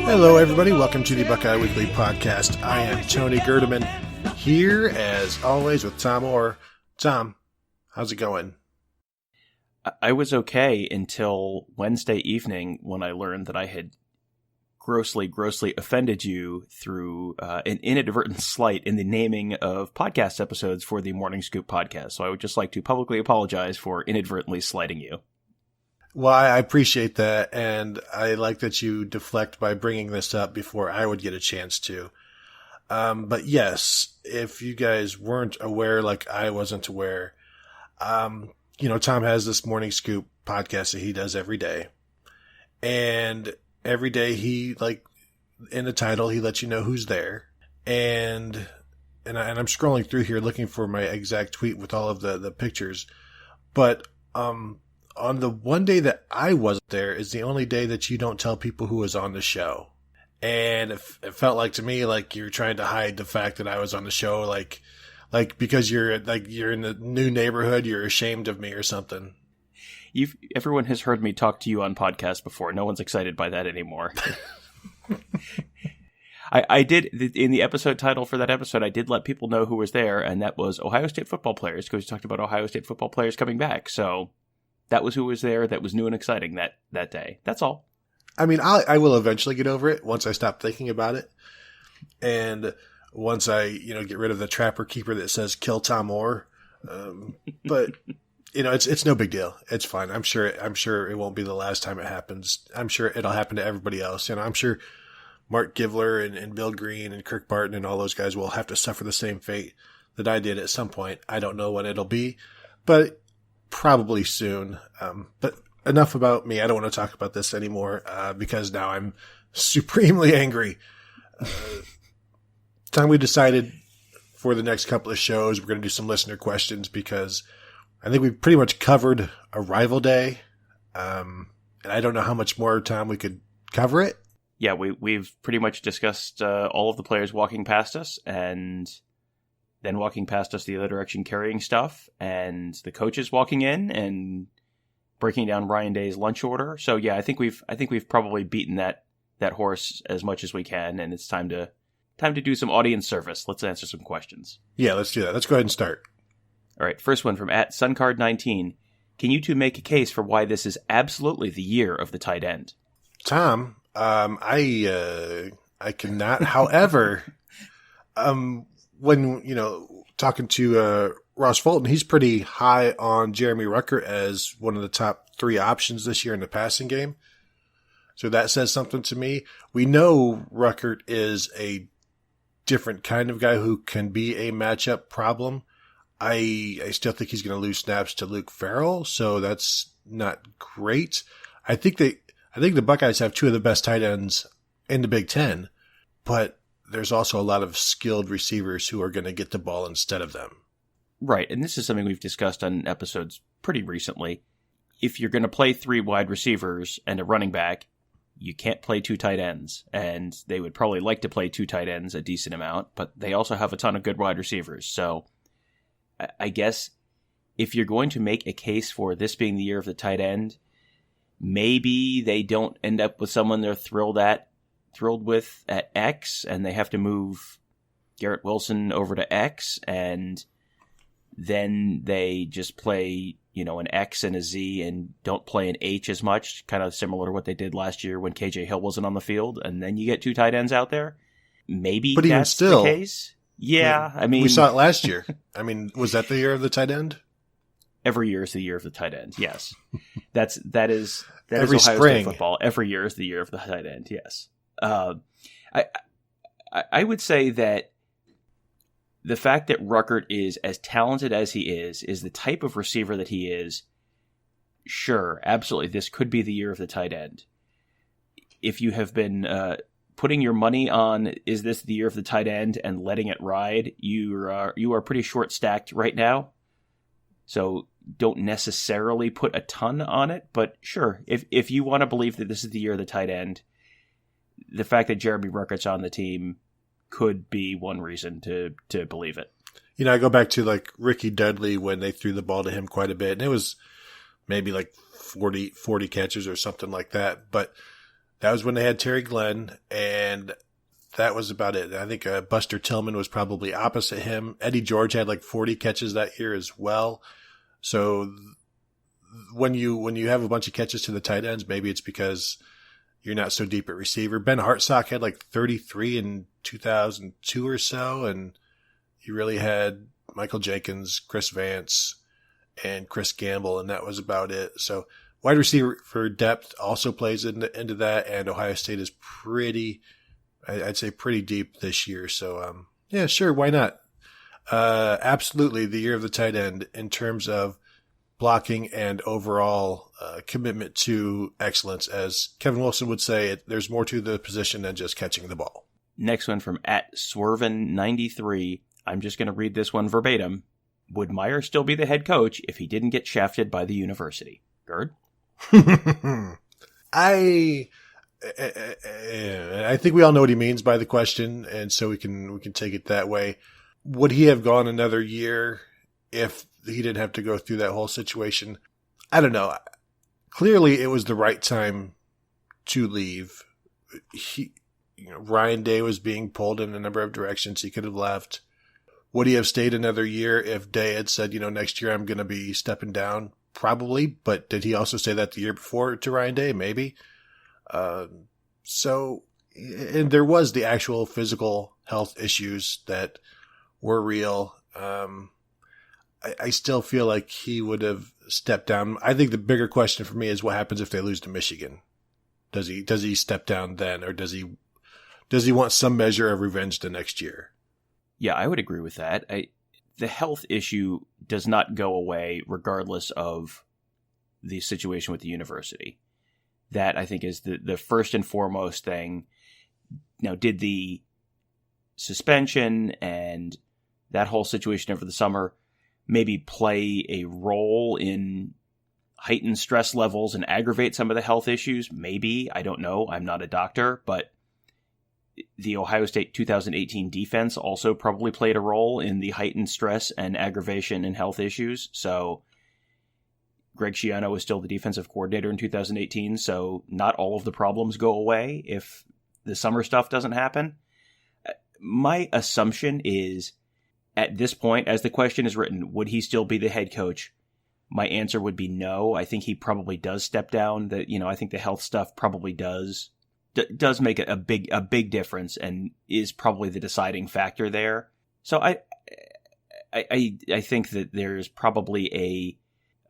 Hello, everybody. Welcome to the Buckeye Weekly podcast. I am Tony Gerdeman, here as always with Tom Orr. Tom, how's it going? I was okay until Wednesday evening when I learned that I had grossly offended you through an inadvertent slight in the naming of podcast episodes for the Morning Scoop podcast. So I would just like to publicly apologize for inadvertently slighting you. Well, I appreciate that, and I like that you deflect by bringing this up before I would get a chance to. But yes, if you guys weren't aware, like I wasn't aware, Tom has this Morning Scoop podcast that he does every day. And every day he, in the title, he lets you know who's there. And I'm scrolling through here looking for my exact tweet with all of the pictures. But, on the one day that I wasn't there is the only day that you don't tell people who was on the show. And it felt like to me like you're trying to hide the fact that I was on the show, like because you're in the new neighborhood, you're ashamed of me or something. Everyone has heard me talk to you on podcasts before. No one's excited by that anymore. I did, in the episode title for that episode, I did let people know who was there, and that was Ohio State football players, because we talked about Ohio State football players coming back. So that was who was there. That was new and exciting that day. That's all. I mean, I will eventually get over it once I stop thinking about it. And once I, get rid of the trapper keeper that says kill Tom Orr. But, it's no big deal. It's fine. I'm sure it won't be the last time it happens. I'm sure it'll happen to everybody else. I'm sure Mark Givler and Bill Green and Kirk Barton and all those guys will have to suffer the same fate that I did at some point. I don't know when it'll be, but probably soon. But enough about me. I don't want to talk about this anymore because now I'm supremely angry. Time we decided for the next couple of shows, we're going to do some listener questions because I think we've pretty much covered Arrival Day. And I don't know how much more time we could cover it. Yeah, we've pretty much discussed all of the players walking past us and then walking past us the other direction carrying stuff, and the coaches walking in and breaking down Ryan Day's lunch order. So yeah, I think we've probably beaten that horse as much as we can, and it's time to do some audience service. Let's answer some questions. Yeah, let's do that. Let's go ahead and start. All right, first one from @Suncard19. Can you two make a case for why this is absolutely the year of the tight end? Tom, I cannot. However, when, talking to Ross Fulton, he's pretty high on Jeremy Ruckert as one of the top 3 options this year in the passing game. So that says something to me. We know Ruckert is a different kind of guy who can be a matchup problem. I still think he's going to lose snaps to Luke Farrell, so that's not great. I think the Buckeyes have 2 of the best tight ends in the Big Ten, but there's also a lot of skilled receivers who are going to get the ball instead of them. Right, and this is something we've discussed on episodes pretty recently. If you're going to play 3 wide receivers and a running back, you can't play 2 tight ends, and they would probably like to play 2 tight ends a decent amount, but they also have a ton of good wide receivers. So I guess if you're going to make a case for this being the year of the tight end, maybe they don't end up with someone they're thrilled with at X, and they have to move Garrett Wilson over to X, and then they just play, an X and a Z and don't play an H as much, kind of similar to what they did last year when KJ Hill wasn't on the field, and then you get 2 tight ends out there. Maybe but that's even still, the case. Yeah, I mean, we saw it last year. I mean, was that the year of the tight end? Every year is the year of the tight end. Yes, that is every Ohio spring. State football. Every year is the year of the tight end. Yes, I would say that the fact that Ruckert is as talented as he is the type of receiver that he is. Sure, absolutely, this could be the year of the tight end. If you have been putting your money on is this the year of the tight end and letting it ride, you are pretty short stacked right now. So don't necessarily put a ton on it, but sure, if you want to believe that this is the year of the tight end, the fact that Jeremy Ruckert's on the team could be one reason to believe it. I go back to like Ricky Dudley when they threw the ball to him quite a bit, and it was maybe like 40 catches or something like that. But That was when they had Terry Glenn, and that was about it. I think Buster Tillman was probably opposite him. Eddie George had like 40 catches that year as well. So when you have a bunch of catches to the tight ends, maybe it's because you're not so deep at receiver. Ben Hartsock had like 33 in 2002 or so, and you really had Michael Jenkins, Chris Vance, and Chris Gamble, and that was about it. So wide receiver for depth also plays into that, and Ohio State is I'd say pretty deep this year. So, yeah, sure, why not? Absolutely the year of the tight end in terms of blocking and overall commitment to excellence. As Kevin Wilson would say, there's more to the position than just catching the ball. Next one from @Swervin93. I'm just going to read this one verbatim. Would Meyer still be the head coach if he didn't get shafted by the university? Gerd? I think we all know what he means by the question, and so we can take it that way. Would he have gone another year if he didn't have to go through that whole situation? I don't know. Clearly, it was the right time to leave. Ryan Day was being pulled in a number of directions. He could have left. Would he have stayed another year if Day had said, next year I'm going to be stepping down? Probably. But did he also say that the year before to Ryan Day? Maybe. And there was the actual physical health issues that were real. I still feel like he would have stepped down. I think the bigger question for me is what happens if they lose to Michigan? Does he step down then, or does he want some measure of revenge the next year? Yeah, I would agree with that. The health issue does not go away regardless of the situation with the university. That, I think, is the first and foremost thing. Now, did the suspension and that whole situation over the summer maybe play a role in heightened stress levels and aggravate some of the health issues? Maybe. I don't know. I'm not a doctor, but the Ohio State 2018 defense also probably played a role in the heightened stress and aggravation and health issues. So Greg Schiano was still the defensive coordinator in 2018, so not all of the problems go away if the summer stuff doesn't happen. My assumption is, at this point, as the question is written, would he still be the head coach? My answer would be no. I think he probably does step down. I think the health stuff probably does make a big difference and is probably the deciding factor there. So I think that there's probably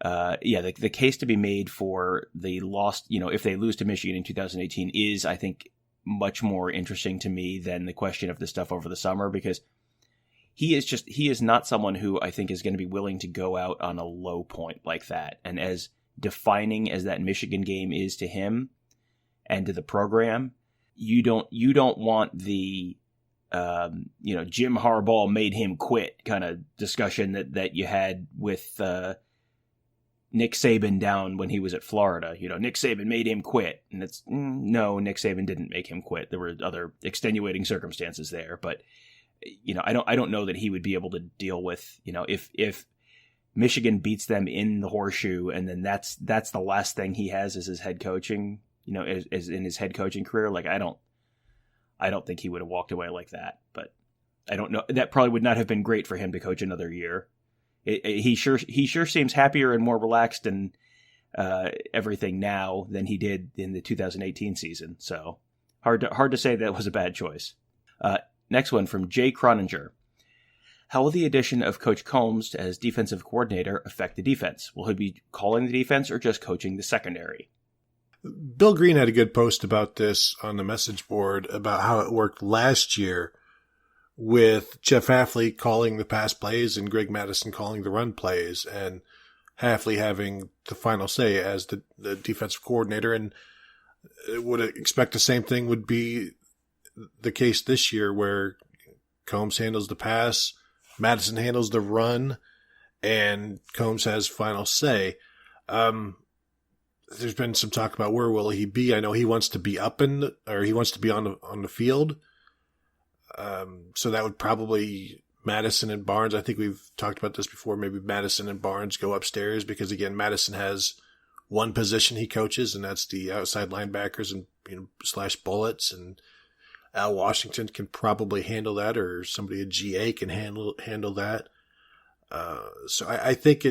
the case to be made for the lost, if they lose to Michigan in 2018 is, I think, much more interesting to me than the question of the stuff over the summer, because he is not someone who I think is going to be willing to go out on a low point like that. And as defining as that Michigan game is to him and to the program, you don't want the, Jim Harbaugh made him quit kind of discussion that you had with, Nick Saban down when he was at Florida. Nick Saban made him quit. And no, Nick Saban didn't make him quit. There were other extenuating circumstances there. But, I don't know that he would be able to deal with, if Michigan beats them in the horseshoe and then that's the last thing he has as his head coaching, as in his head coaching career. Like, I don't think he would have walked away like that. But I don't know. That probably would not have been great for him to coach another year. He sure seems happier and more relaxed and everything now than he did in the 2018 season. So hard to say that was a bad choice. Next one from Jay Croninger. How will the addition of Coach Coombs as defensive coordinator affect the defense? Will he be calling the defense or just coaching the secondary? Bill Green had a good post about this on the message board about how it worked last year with Jeff Hafley calling the pass plays and Greg Madison calling the run plays, and Hafley having the final say as the defensive coordinator. And would expect the same thing would be the case this year, where Coombs handles the pass, Madison handles the run, and Coombs has final say. There's been some talk about where will he be. I know he wants to be he wants to be on the field. So that would probably Madison and Barnes. I think we've talked about this before. Maybe Madison and Barnes go upstairs because, again, Madison has one position he coaches, and that's the outside linebackers and slash bullets. And Al Washington can probably handle that, or somebody at GA can handle that. So I think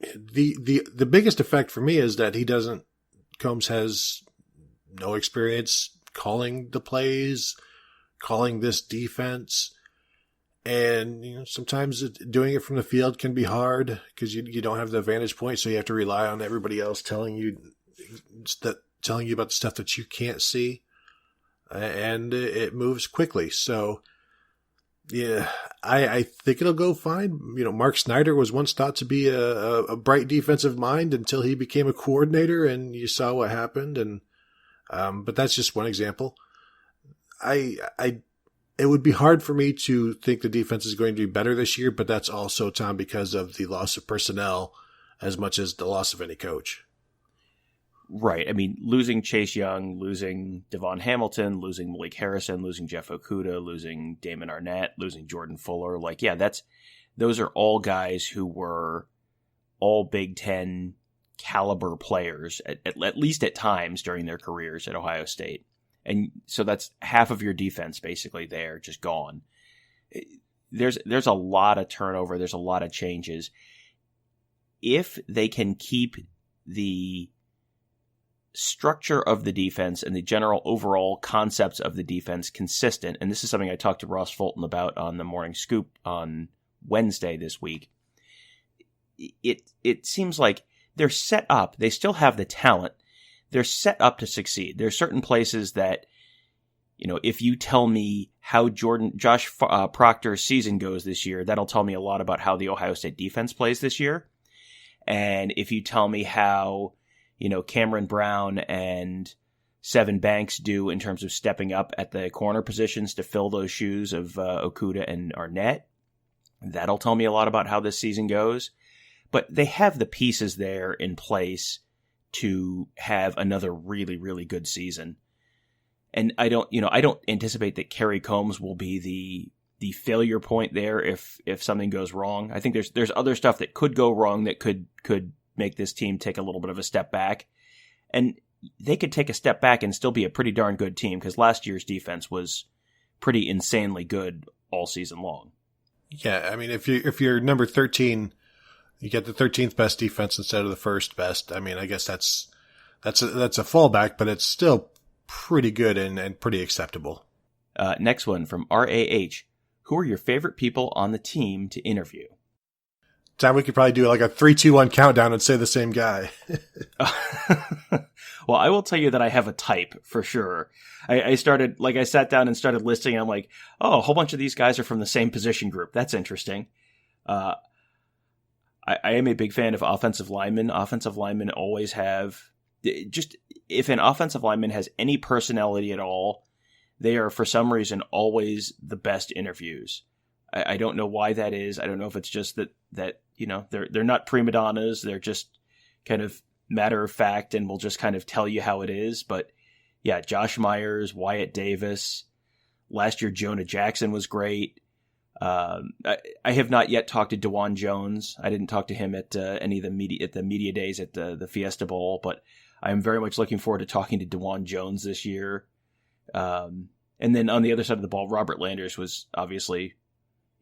the biggest effect for me is that Coombs has no experience calling the plays, calling this defense. And, sometimes doing it from the field can be hard because you don't have the vantage point. So you have to rely on everybody else telling you about the stuff that you can't see. And it moves quickly. So, yeah, I think it'll go fine. Mark Snyder was once thought to be a bright defensive mind until he became a coordinator, and you saw what happened. And but that's just one example. It would be hard for me to think the defense is going to be better this year, but that's also, Tom, because of the loss of personnel as much as the loss of any coach. Right. I mean, losing Chase Young, losing Devon Hamilton, losing Malik Harrison, losing Jeff Okudah, losing Damon Arnett, losing Jordan Fuller. Those are all guys who were all Big Ten caliber players, at least at times during their careers at Ohio State. And so that's half of your defense basically there, just gone. There's a lot of turnover. There's a lot of changes. If they can keep the structure of the defense and the general overall concepts of the defense consistent, and this is something I talked to Ross Fulton about on the Morning Scoop on Wednesday this week, it seems like they're set up. They still have the talent. They're set up to succeed. There are certain places that, if you tell me how Josh Proctor's season goes this year, that'll tell me a lot about how the Ohio State defense plays this year. And if you tell me how, Cameron Brown and Sevyn Banks do in terms of stepping up at the corner positions to fill those shoes of Okudah and Arnett, that'll tell me a lot about how this season goes. But they have the pieces there in place to have another really, really good season. And I don't anticipate that Kerry Coombs will be the failure point there if something goes wrong. I think there's other stuff that could go wrong that could make this team take a little bit of a step back. And they could take a step back and still be a pretty darn good team, because last year's defense was pretty insanely good all season long. Yeah, I mean, if you're number 13, you get the 13th best defense instead of the first best. I mean, I guess that's a fallback, but it's still pretty good and pretty acceptable. Next one from RAH. Who are your favorite people on the team to interview? Tom, we could probably do like a 3-2-1 countdown and say the same guy. Well, I will tell you that I have a type for sure. I sat down and started listing. And I'm like, oh, a whole bunch of these guys are from the same position group. That's interesting. I am a big fan of offensive linemen. Offensive linemen always have just, if an offensive lineman has any personality at all, they are for some reason always the best interviews. I don't know why that is. I don't know if it's just that they're not prima donnas. They're just kind of matter of fact and will just kind of tell you how it is. But yeah, Josh Myers, Wyatt Davis. Last year, Jonah Jackson was great. I have not yet talked to DeJuan Jones. I didn't talk to him at any of the media days at the Fiesta Bowl, but I am very much looking forward to talking to DeJuan Jones this year. And then on the other side of the ball, Robert Landers was obviously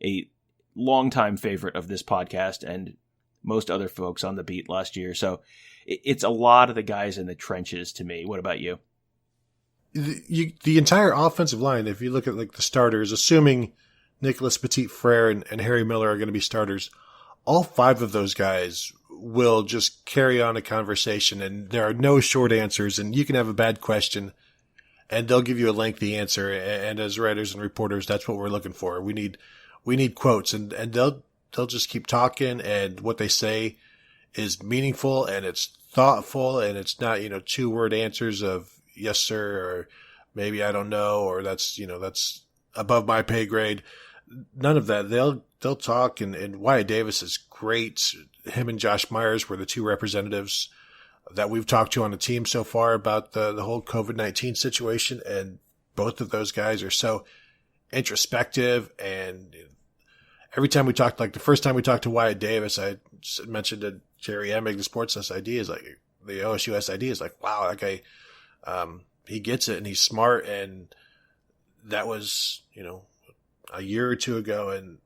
a longtime favorite of this podcast and most other folks on the beat last year. So it's a lot of the guys in the trenches to me. What about you? The entire offensive line, if you look at like the starters, assuming Nicholas Petit, Frere, and Harry Miller are going to be starters, all five of those guys will just carry on a conversation, and there are no short answers, and you can have a bad question and they'll give you a lengthy answer. And as writers and reporters, that's what we're looking for. We need quotes, and they'll just keep talking, and what they say is meaningful and it's thoughtful, and it's not, 2-word answers of yes, sir, or maybe I don't know, or that's above my pay grade. None of that. They'll talk, and Wyatt Davis is great. Him and Josh Myers were the two representatives that we've talked to on the team so far about the whole COVID-19 situation, and both of those guys are so introspective. And every time we talked, like the first time we talked to Wyatt Davis, I mentioned to Jerry Emig, the Sports SID, is like, the OSU SID is like, wow, that guy, he gets it and he's smart. And that was, a year or two ago. And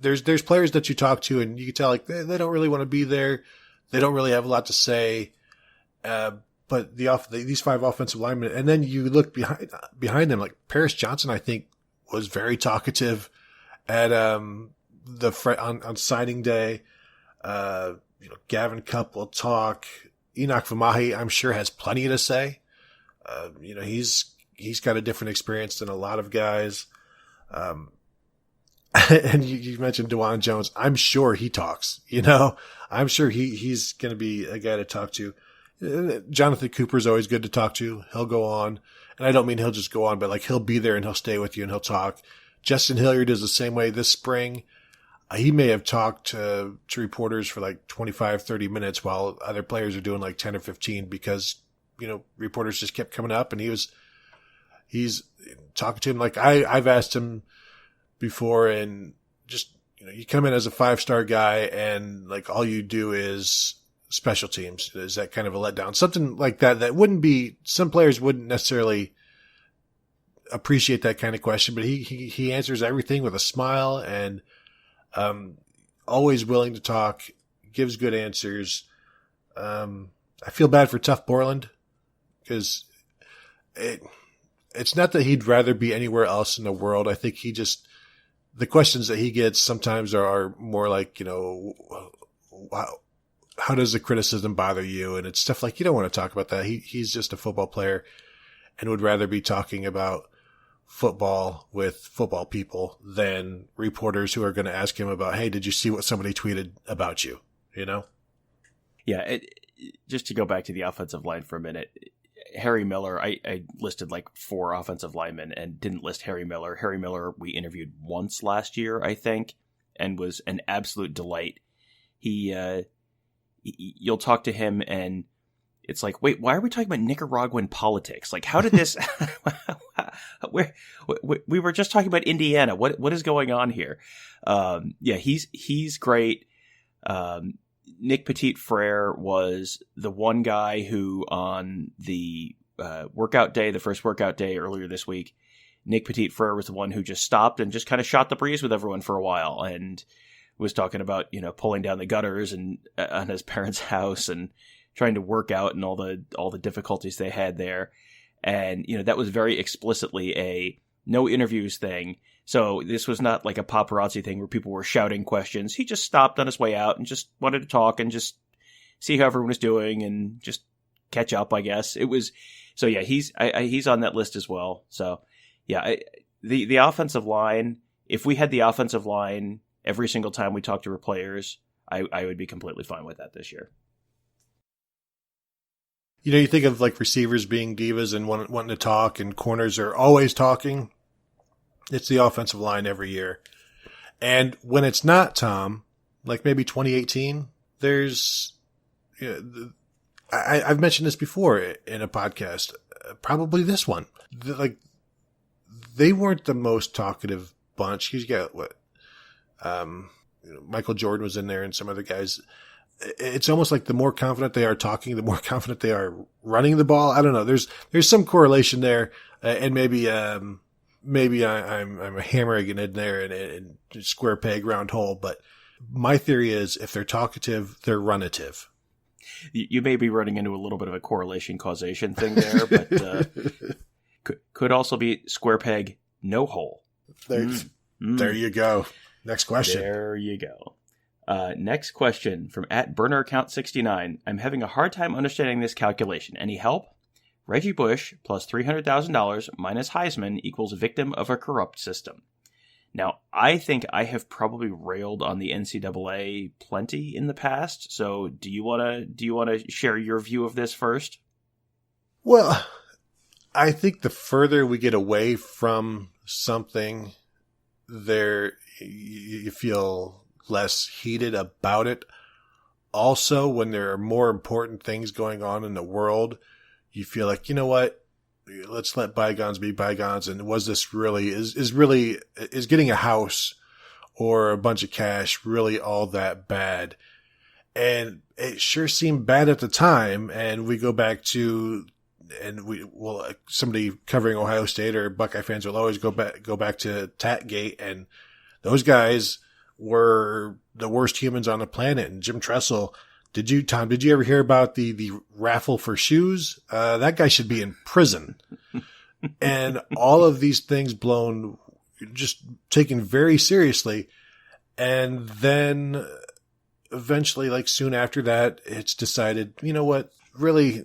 there's players that you talk to and you can tell like they don't really want to be there. They don't really have a lot to say. But these 5 offensive linemen, and then you look behind them, like Parris Johnson, I think was very talkative at, on signing day. Gavin Cupp will talk. Enoch Vamahi, I'm sure, has plenty to say. He's got a different experience than a lot of guys. And you mentioned DeJuan Jones. I'm sure he talks, I'm sure he's going to be a guy to talk to. Jonathan Cooper's always good to talk to. He'll go on. And I don't mean he'll just go on, but like he'll be there and he'll stay with you and he'll talk. Justin Hilliard is the same way this spring. He may have talked to reporters for like 25, 30 minutes while other players are doing like 10 or 15 because, reporters just kept coming up and he's talking to him. Like I've asked him before and just, you come in as a 5-star guy and like all you do is special teams. Is that kind of a letdown? Something like that wouldn't be, some players wouldn't necessarily appreciate that kind of question, but he answers everything with a smile and, always willing to talk, gives good answers. I feel bad for Tough Borland because it's not that he'd rather be anywhere else in the world. I think the questions that he gets sometimes are more like, how does the criticism bother you? And it's stuff like, you don't want to talk about that. He's just a football player and would rather be talking about football with football people than reporters who are going to ask him about, hey, did you see what somebody tweeted about you? Yeah. Just to go back to the offensive line for a minute, Harry Miller, I listed like 4 offensive linemen and didn't list Harry Miller. Harry Miller, we interviewed once last year, I think, and was an absolute delight. You'll talk to him and it's like, wait, why are we talking about Nicaraguan politics? Like, how did this? We were just talking about Indiana. What is going on here? Yeah, he's great. Nick Petit Frere was the one guy who on the workout day, the first workout day earlier this week, Nick Petit Frere was the one who just stopped and just kind of shot the breeze with everyone for a while and was talking about pulling down the gutters and on his parents' house and trying to work out and all the difficulties they had there. And, that was very explicitly a no interviews thing. So this was not like a paparazzi thing where people were shouting questions. He just stopped on his way out and just wanted to talk and just see how everyone was doing and just catch up, I guess. It was, so yeah, he's on that list as well. So yeah, the offensive line, if we had the offensive line every single time we talked to our players, I would be completely fine with that this year. You think of like receivers being divas and wanting to talk and corners are always talking. It's the offensive line every year. And when it's not, Tom, like maybe 2018, there's, I've mentioned this before in a podcast, probably this one. They weren't the most talkative bunch. You got Michael Jordan was in there and some other guys. It's almost like the more confident they are talking, the more confident they are running the ball. I don't know. There's some correlation there, and maybe I'm hammering it in there and square peg round hole. But my theory is, if they're talkative, they're runative. You may be running into a little bit of a correlation causation thing there, but could also be square peg no hole. There you go. Next question. There you go. Next question from @BurnerAccount69. I'm having a hard time understanding this calculation. Any help? Reggie Bush plus $300,000 minus Heisman equals victim of a corrupt system. Now, I think I have probably railed on the NCAA plenty in the past. So, do you want to share your view of this first? Well, I think the further we get away from something, you feel less heated about it. Also, when there are more important things going on in the world, you feel like, you know what? Let's let bygones be bygones. And was this really, is getting a house or a bunch of cash really all that bad? And it sure seemed bad at the time. And we go back to, somebody covering Ohio State or Buckeye fans will always go back to Tatgate, and those guys were the worst humans on the planet. And Jim Tressel, did you ever hear about the raffle for shoes? That guy should be in prison. And all of these things blown, just taken very seriously. And then eventually, like soon after that, it's decided, you know what, really,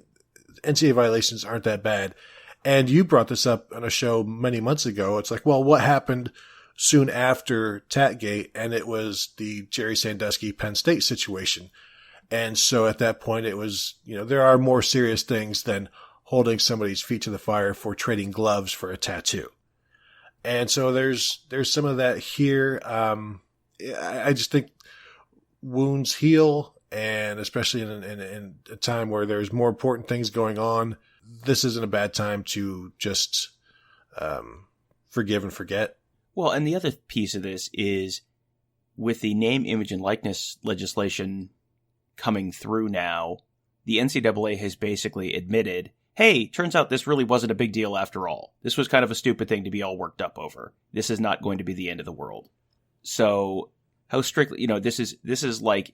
NCAA violations aren't that bad. And you brought this up on a show many months ago. It's like, well, what happened soon after Tatgate? And it was the Jerry Sandusky Penn State situation. And so at that point, it was, there are more serious things than holding somebody's feet to the fire for trading gloves for a tattoo. And so there's some of that here. I just think wounds heal, and especially in a time where there's more important things going on, this isn't a bad time to just forgive and forget. Well, and the other piece of this is with the name, image, and likeness legislation coming through now, the NCAA has basically admitted, hey, turns out this really wasn't a big deal after all. This was kind of a stupid thing to be all worked up over. This is not going to be the end of the world. So how strictly, this is like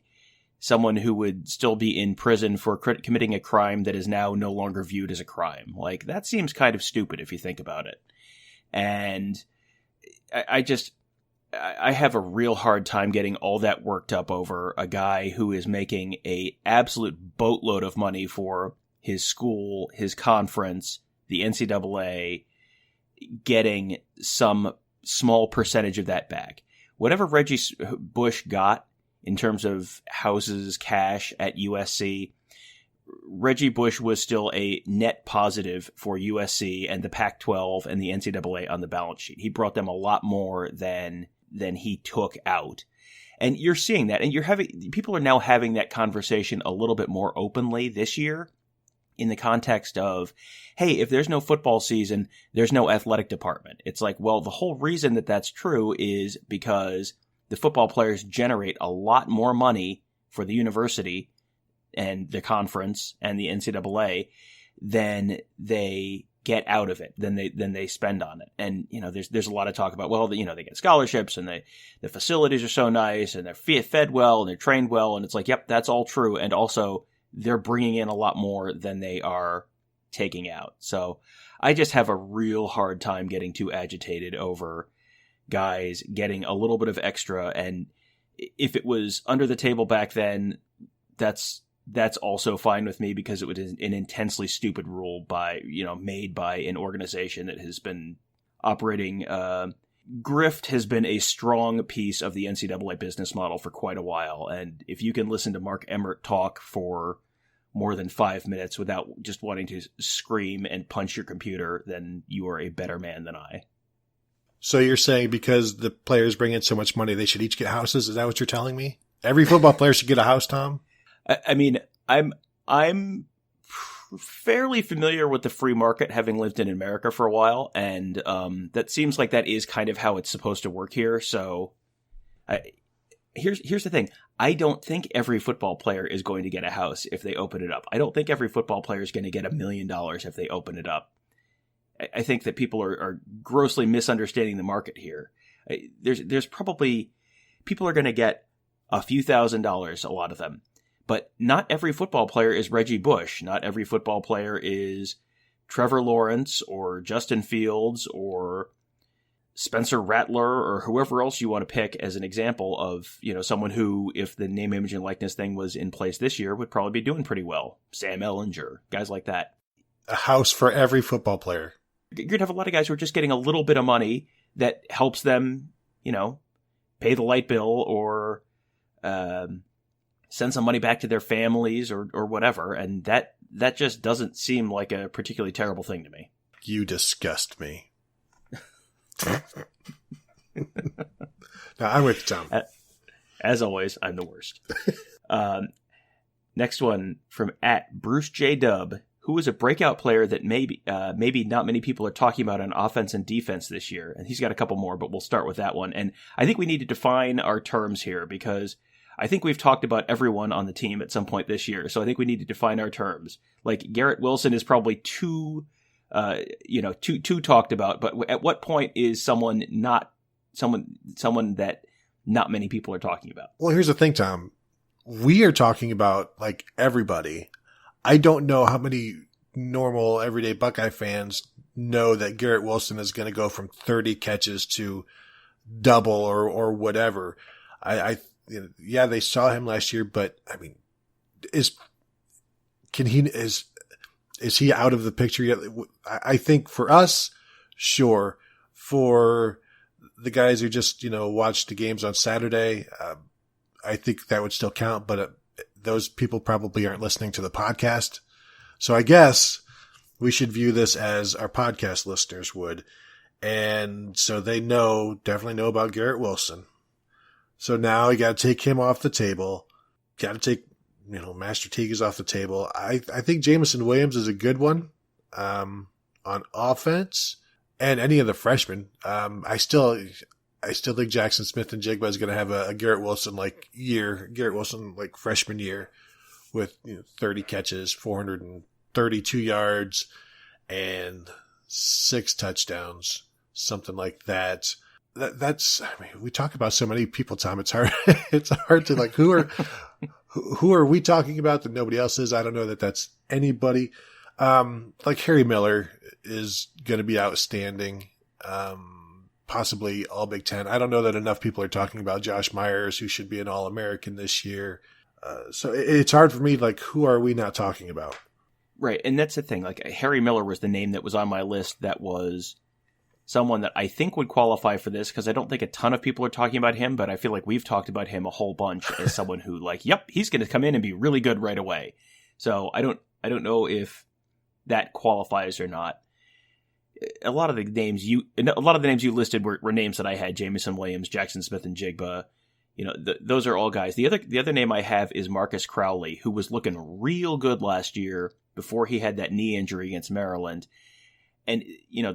someone who would still be in prison for committing a crime that is now no longer viewed as a crime. Like, that seems kind of stupid if you think about it. And I have a real hard time getting all that worked up over a guy who is making a absolute boatload of money for his school, his conference, the NCAA, getting some small percentage of that back. Whatever Reggie Bush got in terms of houses, cash at USC, Reggie Bush was still a net positive for USC and the Pac-12 and the NCAA on the balance sheet. He brought them a lot more than he took out. And you're seeing that, and people are now having that conversation a little bit more openly this year in the context of, hey, if there's no football season, there's no athletic department. It's like, well, the whole reason that that's true is because the football players generate a lot more money for the university and the conference and the NCAA than they get out of it, than they spend on it. And, there's a lot of talk about, well, they get scholarships and the facilities are so nice and they're fed well and they're trained well. And it's like, yep, that's all true. And also they're bringing in a lot more than they are taking out. So I just have a real hard time getting too agitated over guys getting a little bit of extra. And if it was under the table back then, that's also fine with me, because it was an intensely stupid rule made by an organization that has been operating. Grift has been a strong piece of the NCAA business model for quite a while. And if you can listen to Mark Emmert talk for more than 5 minutes without just wanting to scream and punch your computer, then you are a better man than I. So you're saying because the players bring in so much money, they should each get houses? Is that what you're telling me? Every football player should get a house, Tom? I mean, I'm fairly familiar with the free market, having lived in America for a while, and that seems like that is kind of how it's supposed to work here. So here's the thing. I don't think every football player is going to get a house if they open it up. I don't think every football player is going to get $1 million if they open it up. I think that people are grossly misunderstanding the market here. There's probably people are going to get a few $1,000s, a lot of them. But not every football player is Reggie Bush. Not every football player is Trevor Lawrence or Justin Fields or Spencer Rattler or whoever else you want to pick as an example of, someone who, if the name, image, and likeness thing was in place this year, would probably be doing pretty well. Sam Ehlinger, guys like that. A house for every football player. You're going to have a lot of guys who are just getting a little bit of money that helps them, pay the light bill or send some money back to their families or whatever. And that just doesn't seem like a particularly terrible thing to me. You disgust me. No, I'm with you, Tom. As always, I'm the worst. Next one from @BruceJDub, who is a breakout player that maybe not many people are talking about on offense and defense this year. And he's got a couple more, but we'll start with that one. And I think we need to define our terms here, because I think we've talked about everyone on the team at some point this year, so I think we need to define our terms. Like, Garrett Wilson is probably too talked about, but at what point is someone that not many people are talking about? Well, here's the thing, Tom. We are talking about, like, everybody. I don't know how many normal, everyday Buckeye fans know that Garrett Wilson is going to go from 30 catches to double or whatever. Yeah, they saw him last year, but I mean, is he out of the picture yet? I think for us, sure. For the guys who just, watched the games on Saturday, I think that would still count, but those people probably aren't listening to the podcast. So I guess we should view this as our podcast listeners would. And so they definitely know about Garrett Wilson. So now you got to take him off the table. Got to take, Master Teague is off the table. I think Jamison Williams is a good one, on offense, and any of the freshmen. I still think Jackson Smith and Jigba is going to have a Garrett Wilson freshman year with 30 catches, 432 yards, and 6 touchdowns, something like that. We talk about so many people, Tom. It's hard. It's hard to who are we talking about that nobody else is? I don't know that that's anybody. Like Harry Miller is going to be outstanding. Possibly all Big Ten. I don't know that enough people are talking about Josh Myers, who should be an All-American this year. So it's hard for me. Like, who are we not talking about? Right. And that's the thing. Like, Harry Miller was the name that was on my list that was someone that I think would qualify for this, because I don't think a ton of people are talking about him, but I feel like we've talked about him a whole bunch as someone who, like, yep, he's going to come in and be really good right away. So I don't know if that qualifies or not. A lot of the names you listed were names that I had: Jamison Williams, Jackson Smith, and Jigba. Those are all guys. The other name I have is Marcus Crowley, who was looking real good last year before he had that knee injury against Maryland. And,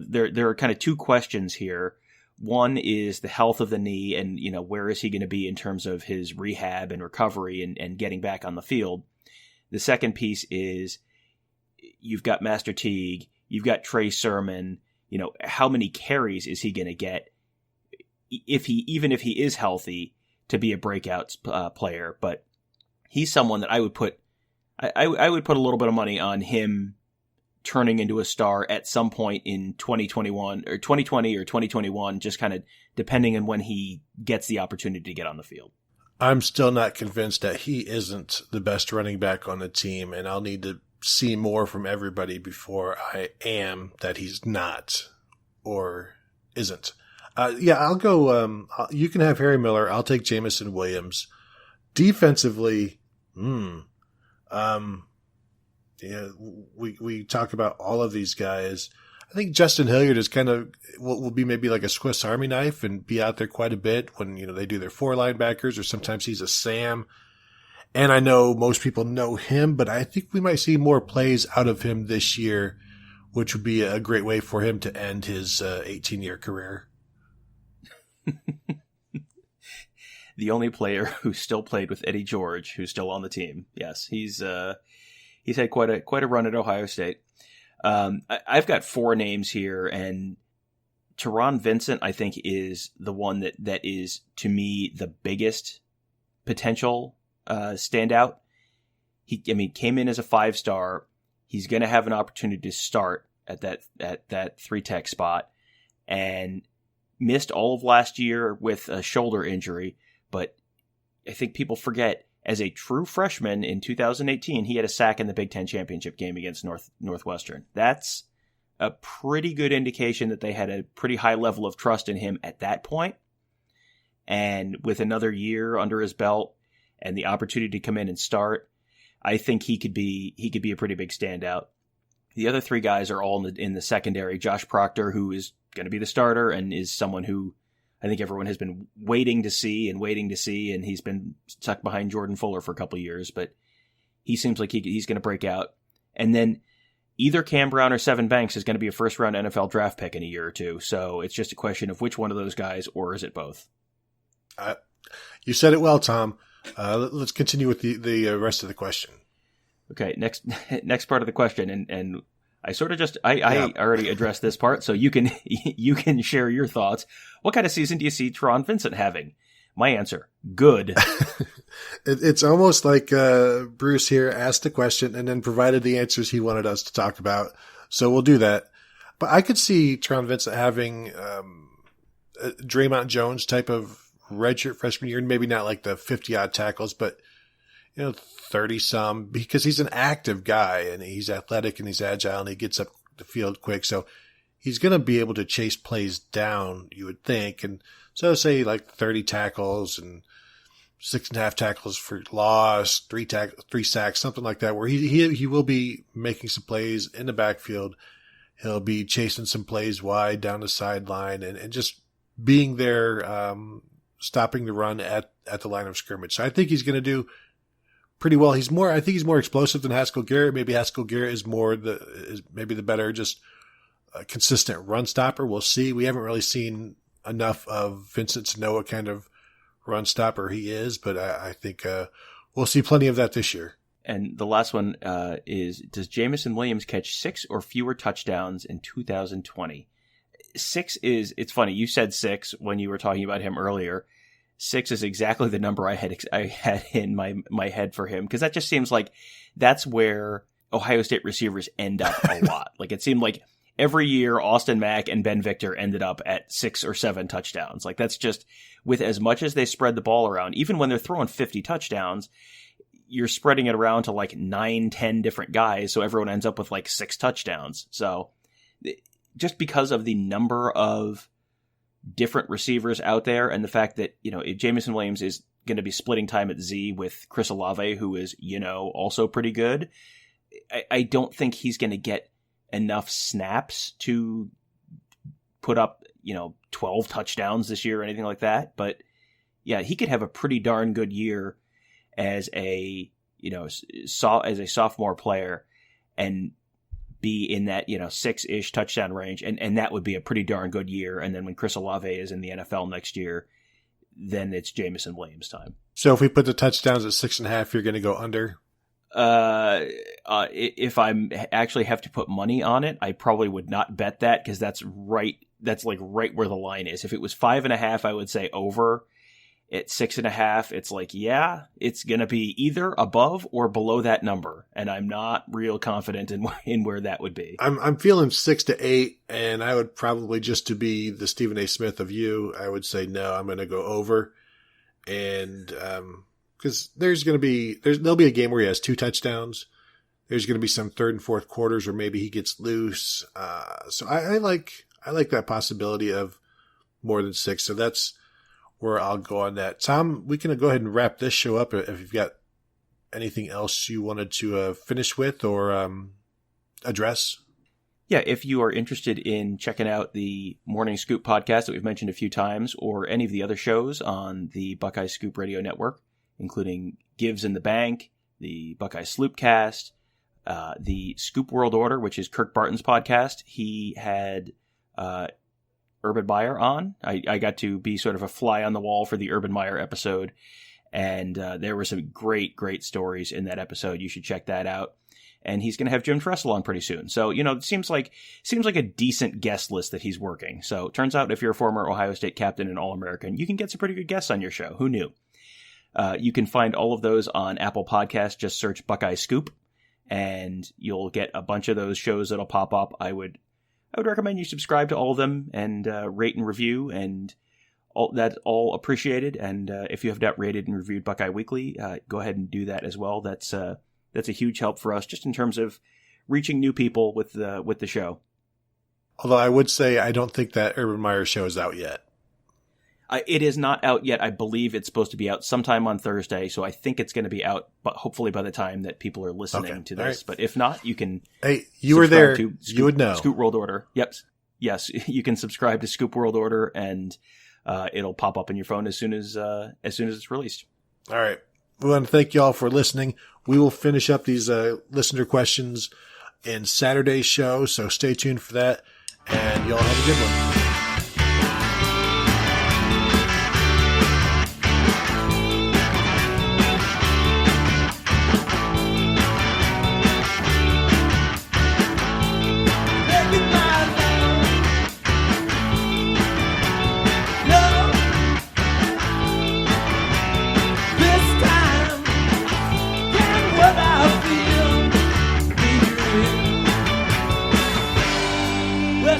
there are kind of two questions here. One is the health of the knee and, where is he going to be in terms of his rehab and recovery and getting back on the field. The second piece is you've got Master Teague, you've got Trey Sermon. How many carries is he going to get even if he is healthy to be a breakout player? But he's someone that I would put a little bit of money on him turning into a star at some point in 2021 or 2020 or 2021, just kind of depending on when he gets the opportunity to get on the field. I'm still not convinced that he isn't the best running back on the team, and I'll need to see more from everybody before I am that he's not or isn't. I'll go. You can have Harry Miller. I'll take Jamison Williams. Defensively, we talk about all of these guys. I think Justin Hilliard is will be maybe like a Swiss Army knife and be out there quite a bit when, they do their 4 linebackers, or sometimes he's a Sam. And I know most people know him, but I think we might see more plays out of him this year, which would be a great way for him to end his 18-year career. The only player who still played with Eddie George, who's still on the team. Yes, he's had quite a run at Ohio State. I've got 4 names here, and Tehran Vincent, I think, is the one that is, to me, the biggest potential standout. He came in as a 5-star. He's going to have an opportunity to start at that 3-tech spot, and missed all of last year with a shoulder injury. But I think people forget, as a true freshman in 2018, he had a sack in the Big Ten championship game against Northwestern. That's a pretty good indication that they had a pretty high level of trust in him at that point. And with another year under his belt and the opportunity to come in and start, I think he could be a pretty big standout. The other 3 guys are all in the secondary. Josh Proctor, who is going to be the starter and is someone who I think everyone has been waiting to see, and he's been stuck behind Jordan Fuller for a couple of years, but he seems like he's going to break out. And then either Cam Brown or Sevyn Banks is going to be a first-round NFL draft pick in a year or two, so it's just a question of which one of those guys, or is it both? You said it well, Tom. Let's continue with the rest of the question. Okay, next part of the question, and I sort of I already addressed this part, so you can share your thoughts. What kind of season do you see Tehran Vincent having? My answer: good. It's almost like Bruce here asked the question and then provided the answers he wanted us to talk about. So we'll do that. But I could see Tehran Vincent having a Draymond Jones type of redshirt freshman year, and maybe not like the 50-odd tackles, but 30-some, because he's an active guy and he's athletic and he's agile and he gets up the field quick. So he's going to be able to chase plays down, you would think. And so say like 30 tackles and 6.5 tackles for loss, 3 sacks, something like that, where he will be making some plays in the backfield. He'll be chasing some plays wide down the sideline and just being there, stopping the run at the line of scrimmage. So I think he's going to do pretty well. I think he's more explosive than Haskell Garrett. Maybe Haskell Garrett is maybe the better, just consistent run stopper. We'll see. We haven't really seen enough of Vincent to know what kind of run stopper he is, but I think we'll see plenty of that this year. And the last one is, does Jamison Williams catch 6 or fewer touchdowns in 2020? 6 is, it's funny, you said 6 when you were talking about him earlier. 6 is exactly the number I had in my head for him, because that just seems like that's where Ohio State receivers end up a lot. Like it seemed like every year Austin Mack and Ben Victor ended up at 6 or 7 touchdowns. Like that's just, with as much as they spread the ball around, even when they're throwing 50 touchdowns, you're spreading it around to like 9-10 different guys, so everyone ends up with like 6 touchdowns. So just because of the number of different receivers out there, and the fact that, if Jamison Williams is going to be splitting time at Z with Chris Olave, who is, also pretty good, I don't think he's going to get enough snaps to put up, 12 touchdowns this year or anything like that. But yeah, he could have a pretty darn good year as a sophomore player and be in that, 6-ish touchdown range. And that would be a pretty darn good year. And then when Chris Olave is in the NFL next year, then it's Jamison Williams time. So if we put the touchdowns at 6.5, you're going to go under? If I actually have to put money on it, I probably would not bet that, because that's right where the line is. If it was 5.5, I would say over. At 6.5, it's like, yeah, it's going to be either above or below that number. And I'm not real confident in where that would be. I'm feeling 6 to 8, and I would probably, just to be the Stephen A. Smith of you, I would say, no, I'm going to go over. And, cause there'll be a game where he has 2 touchdowns. There's going to be some third and fourth quarters where maybe he gets loose. So I like that possibility of more than 6. So that's where I'll go on that. Tom, we can go ahead and wrap this show up if you've got anything else you wanted to finish with or address. Yeah, if you are interested in checking out the Morning Scoop podcast that we've mentioned a few times, or any of the other shows on the Buckeye Scoop Radio Network, including Gives in the Bank, the Buckeye Sloopcast, the Scoop World Order, which is Kirk Barton's podcast, he had Urban Meyer on. I got to be sort of a fly on the wall for the Urban Meyer episode, and there were some great stories in that episode. You should check that out. And he's going to have Jim Tressel on pretty soon. So, it seems like a decent guest list that he's working. So it turns out if you're a former Ohio State captain and All-American, you can get some pretty good guests on your show. Who knew? You can find all of those on Apple Podcasts. Just search Buckeye Scoop, and you'll get a bunch of those shows that'll pop up. I would recommend you subscribe to all of them and rate and review, and that's all appreciated. And if you have not rated and reviewed Buckeye Weekly, go ahead and do that as well. That's a huge help for us, just in terms of reaching new people with the show. Although I would say I don't think that Urban Meyer show is out yet. It is not out yet. I believe it's supposed to be out sometime on Thursday, so I think it's going to be out, but hopefully by the time that people are listening to this. Right. But if not, you can. Hey, you were there. You would know. Scoop World Order. Yep. Yes, you can subscribe to Scoop World Order, and it'll pop up in your phone as soon as it's released. All right. We want to thank you all for listening. We will finish up these listener questions in Saturday's show, so stay tuned for that, and y'all have a good one.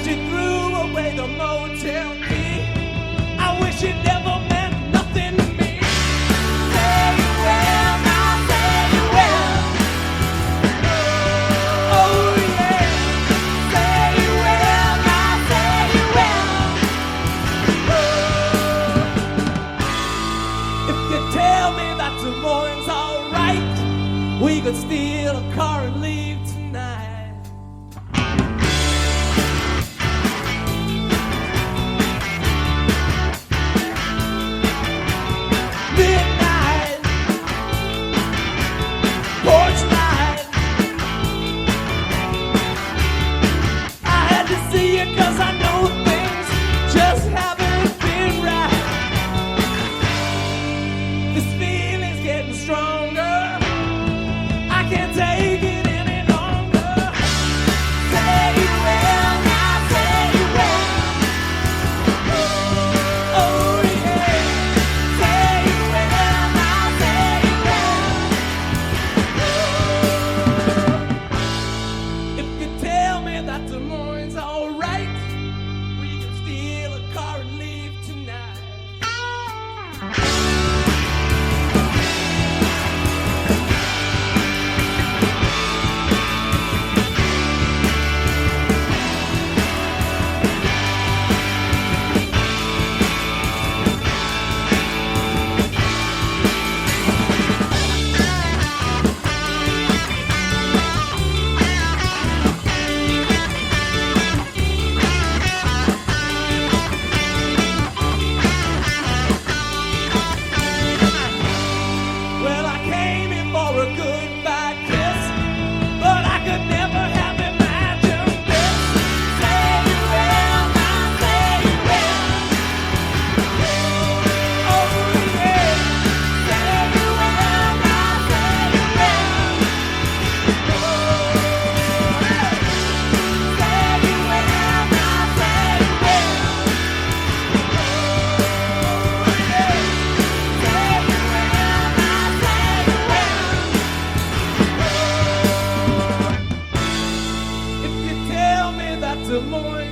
you threw away the motel key. I wish it never meant nothing to me. Say you will, now say you will. Oh yeah. Say you will, now say you will. If you tell me that tomorrow's alright, we could steal a car and leave tonight. Midnight, porch light. I had to see you 'cause I know things just haven't been right. This feeling's getting stronger. I can't take it any longer. Say you will, now say you will. Oh yeah. Say you will, now say you will. If you tell me that tomorrow's alright, we can steal a car and leave tonight. Well, I came in for a goodbye kiss, but I could never have imagined this. Say you will, now say you will. Oh yeah. Say you will, now say you will. Say you will, now say you will. If you tell me that tomorrow